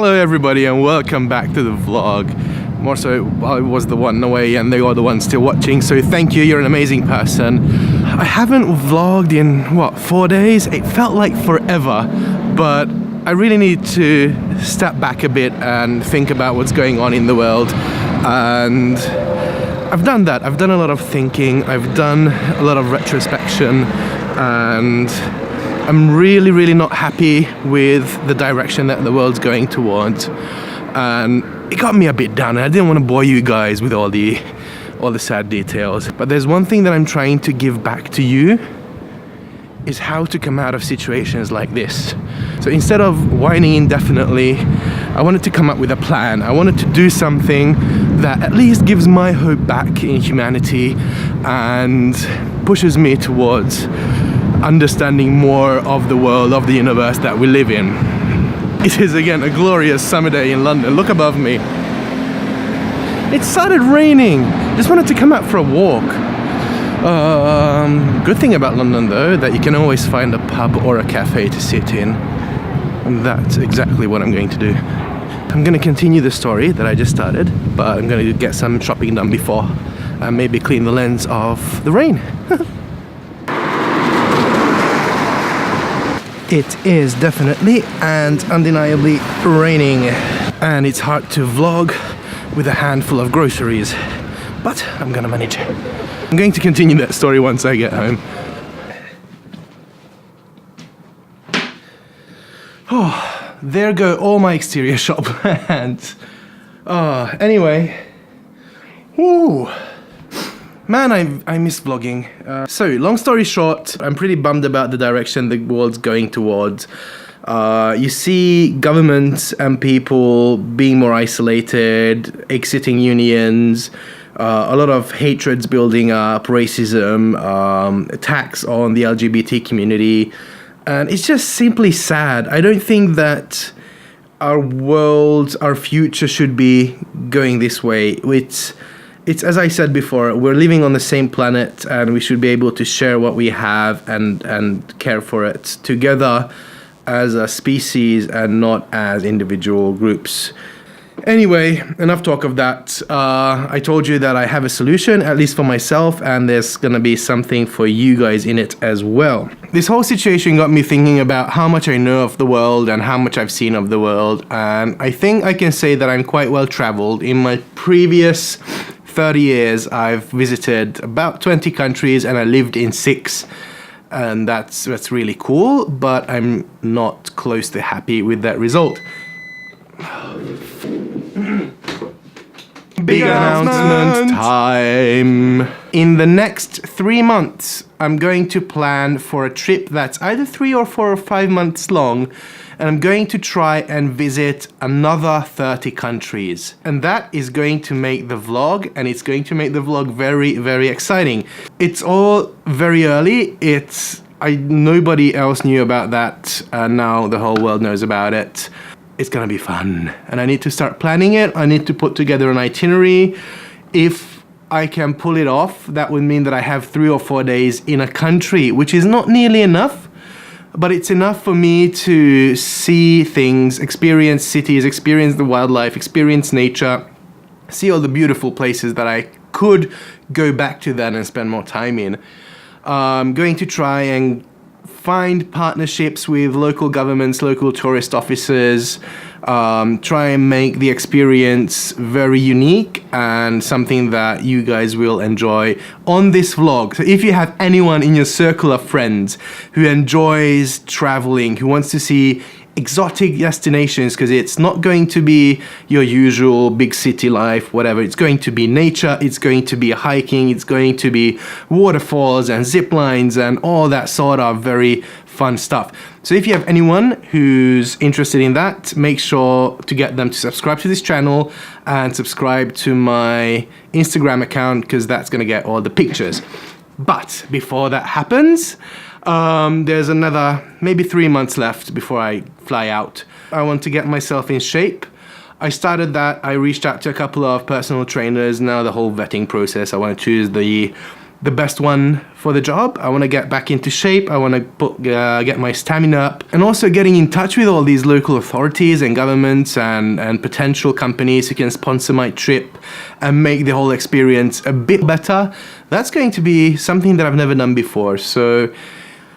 Hello everybody and welcome back to the vlog. More so, I was the one away and they are the ones still watching, so thank you, you're an amazing person. I haven't vlogged in, what, 4 days? It felt like forever, but I really need to step back a bit and think about what's going on in the world. And I've done that. I've done a lot of thinking, I've done a lot of retrospection, and I'm really not happy with the direction that the world's going towards. And it got me a bit down, and I didn't want to bore you guys with all the sad details. But there's one thing that I'm trying to give back to you, is how to come out of situations like this. So instead of whining indefinitely, I wanted to come up with a plan. I wanted to do something that at least gives my hope back in humanity and pushes me towards understanding more of the world, of the universe that we live in. It is again a glorious summer day in London. Look above me. It started raining. Just wanted to come out for a walk. Good thing about London though, that you can always find a pub or a cafe to sit in. And that's exactly what I'm going to do. I'm going to continue the story that I just started, but I'm going to get some shopping done before and maybe clean the lens of the rain. It is definitely and undeniably raining, and it's hard to vlog with a handful of groceries, but I'm gonna manage. I'm going to continue that story once I get home. Oh, there go all my exterior shop plans. Anyway, whoo. Man, I miss vlogging. So, long story short, I'm pretty bummed about the direction the world's going towards. You see governments and people being more isolated, exiting unions, a lot of hatreds building up, racism, attacks on the LGBT community, and it's just simply sad. I don't think that our world, our future should be going this way. It's as I said before, we're living on the same planet and we should be able to share what we have and care for it together as a species and not as individual groups. Anyway, enough talk of that. I told you that I have a solution, at least for myself, and there's gonna be something for you guys in it as well. This whole situation got me thinking about how much I know of the world and how much I've seen of the world, and I think I can say that I'm quite well traveled. In my previous 30 years, I've visited about 20 countries and I lived in 6. And that's really cool, but I'm not close to happy with that result. Big announcement time! In the next 3 months, I'm going to plan for a trip that's either 3 or 4 or 5 months long, and I'm going to try and visit another 30 countries. And that is going to make the vlog, and it's going to make the vlog very exciting. It's all very early. Nobody else knew about that, and now the whole world knows about it. It's gonna be fun, and I need to start planning it. I need to put together an itinerary. If I can pull it off, that would mean that I have 3 or 4 days in a country, which is not nearly enough, but it's enough for me to see things, experience cities, experience the wildlife, experience nature, see all the beautiful places that I could go back to then and spend more time in. I'm going to try and find partnerships with local governments, local tourist officers, try and make the experience very unique and something that you guys will enjoy on this vlog. So if you have anyone in your circle of friends who enjoys traveling, who wants to see exotic destinations, because it's not going to be your usual big city life, whatever. It's going to be nature, it's going to be hiking, it's going to be waterfalls and zip lines and all that sort of very fun stuff. So if you have anyone who's interested in that, make sure to get them to subscribe to this channel and subscribe to my Instagram account, because that's going to get all the pictures. But before that happens, there's another maybe 3 months left before I fly out. I want to get myself in shape. I started that. I reached out to a couple of personal trainers. Now the whole vetting process, I want to choose the the best one for the job. I want to get back into shape. I want to get my stamina up, and also getting in touch with all these local authorities and governments and potential companies who can sponsor my trip and make the whole experience a bit better. That's going to be something that I've never done before. So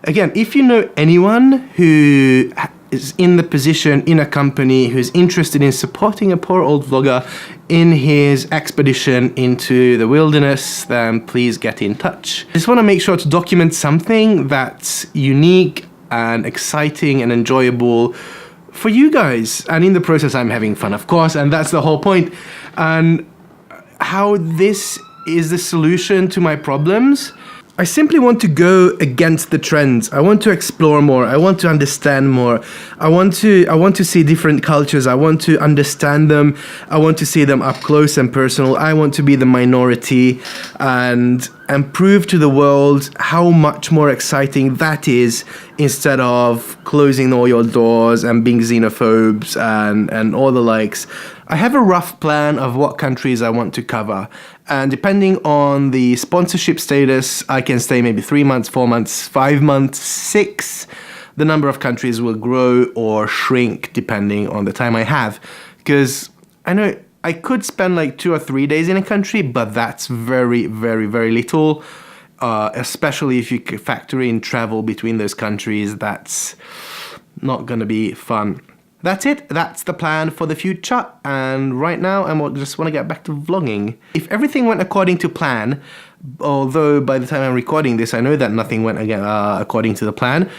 again, if you know anyone who is in the position in a company who's interested in supporting a poor old vlogger in his expedition into the wilderness, then please get in touch. I just want to make sure to document something that's unique and exciting and enjoyable for you guys. And in the process, I'm having fun, of course, and that's the whole point. And how this is the solution to my problems. I simply want to go against the trends. I want to explore more. I want to understand more. I want to see different cultures. I want to understand them. I want to see them up close and personal. I want to be the minority and prove to the world how much more exciting that is, instead of closing all your doors and being xenophobes and all the likes. I have a rough plan of what countries I want to cover, and depending on the sponsorship status, I can stay maybe 3 months, 4 months, 5 months, 6. The number of countries will grow or shrink depending on the time I have, because I know I could spend like 2 or 3 days in a country, but that's very, very, very little, especially if you factor in travel between those countries. That's not going to be fun. That's it. That's the plan for the future. And right now, I just want to get back to vlogging. If everything went according to plan, although by the time I'm recording this, I know that nothing went according to the plan,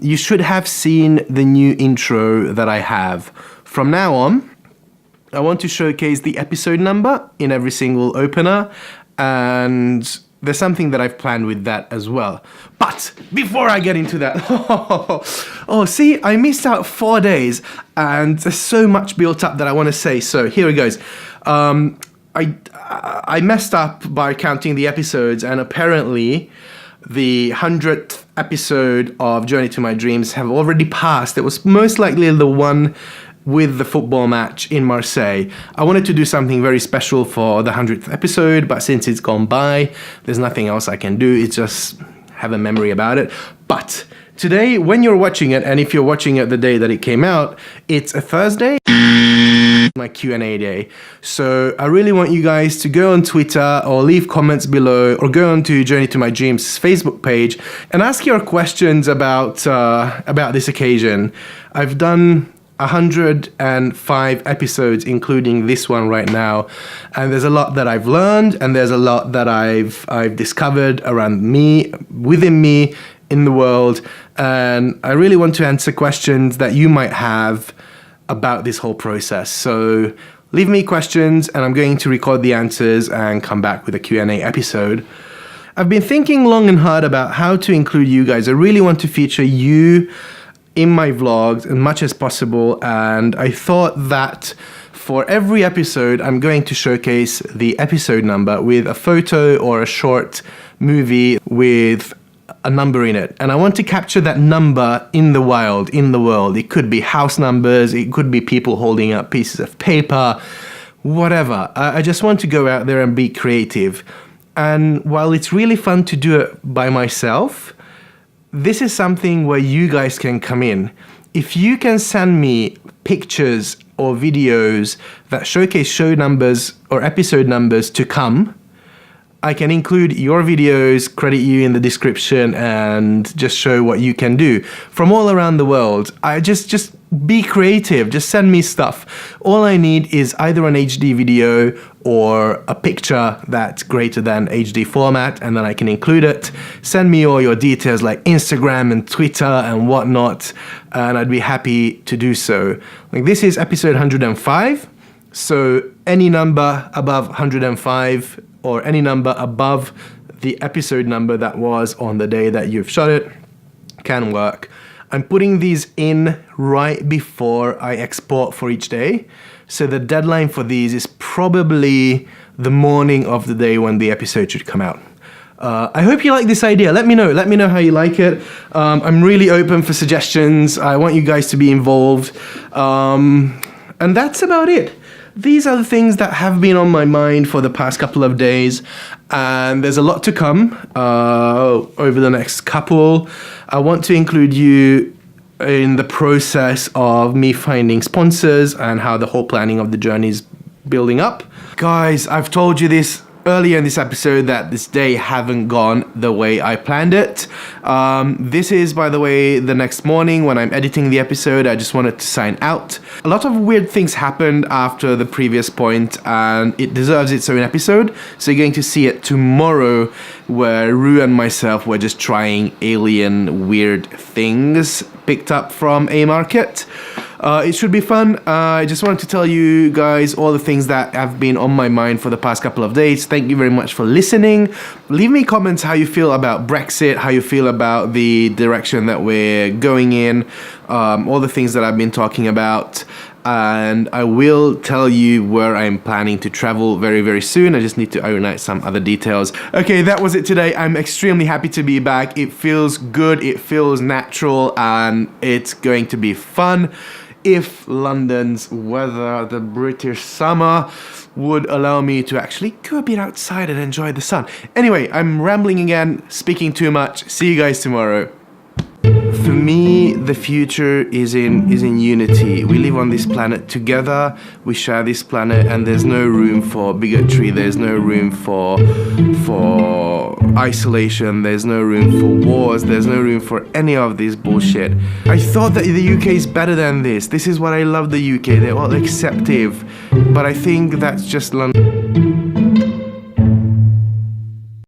you should have seen the new intro that I have. From now on, I want to showcase the episode number in every single opener, and there's something that I've planned with that as well. But before I get into that, see, I missed out 4 days, and there's so much built up that I want to say. So here it goes. I messed up by counting the episodes, and apparently the 100th episode of Journey to My Dreams have already passed. It was most likely the one with the football match in Marseille. I wanted to do something very special for the 100th episode, but since it's gone by, there's nothing else I can do. It's just have a memory about it. But today, when you're watching it, and if you're watching it the day that it came out, it's a Thursday, my Q&A day. So I really want you guys to go on Twitter or leave comments below, or go on to Journey to My Dreams Facebook page and ask your questions about this occasion. I've done 105 episodes, including this one right now, and there's a lot that I've learned, and there's a lot that I've discovered around me, within me, in the world, and I really want to answer questions that you might have about this whole process. So leave me questions, and I'm going to record the answers and come back with a Q&A episode. I've been thinking long and hard about how to include you guys. I really want to feature you in my vlogs as much as possible, and I thought that for every episode I'm going to showcase the episode number with a photo or a short movie with a number in it, and I want to capture that number in the wild, in the world. It could be house numbers, it could be people holding up pieces of paper, whatever. I just want to go out there and be creative, and while it's really fun to do it by myself, this is something where you guys can come in. If you can send me pictures or videos that showcase show numbers or episode numbers to come, I can include your videos, credit you in the description, and just show what you can do from all around the world. I just be creative, just send me stuff. All I need is either an HD video or a picture that's greater than HD format, and then I can include it. Send me all your details like Instagram and Twitter and whatnot, and I'd be happy to do so. Like, this is episode 105, so any number above 105 or any number above the episode number that was on the day that you've shot it can work. I'm putting these in right before I export for each day, so the deadline for these is probably the morning of the day when the episode should come out. I hope you like this idea. Let me know how you like it. I'm really open for suggestions. I want you guys to be involved, and that's about it. these are the things that have been on my mind for the past couple of days, and there's a lot to come over the next couple. I want to include you in the process of me finding sponsors and how the whole planning of the journey is building up. Guys, I've told you this earlier in this episode that this day haven't gone the way I planned it. This is, by the way, the next morning when I'm editing the episode. I just wanted to sign out. A lot of weird things happened after the previous point, and it deserves its own episode. So you're going to see it tomorrow, where Rue and myself were just trying alien weird things picked up from a market. It should be fun. I just wanted to tell you guys all the things that have been on my mind for the past couple of days. Thank you very much for listening. Leave me comments how you feel about Brexit, how you feel about the direction that we're going in, all the things that I've been talking about. And I will tell you where I'm planning to travel very, very soon. I just need to iron out some other details. Okay, that was it today. I'm extremely happy to be back. It feels good, it feels natural, and it's going to be fun. If London's weather, the British summer, would allow me to actually go a bit outside and enjoy the sun. Anyway, I'm rambling again, speaking too much. See you guys tomorrow. For me, the future is in unity. We live on this planet together. We share this planet, and there's no room for bigotry. There's no room for isolation. There's no room for wars. There's no room for any of this bullshit. I thought that the UK is better than this. This is what I love the UK. They're all acceptive, but I think that's just London.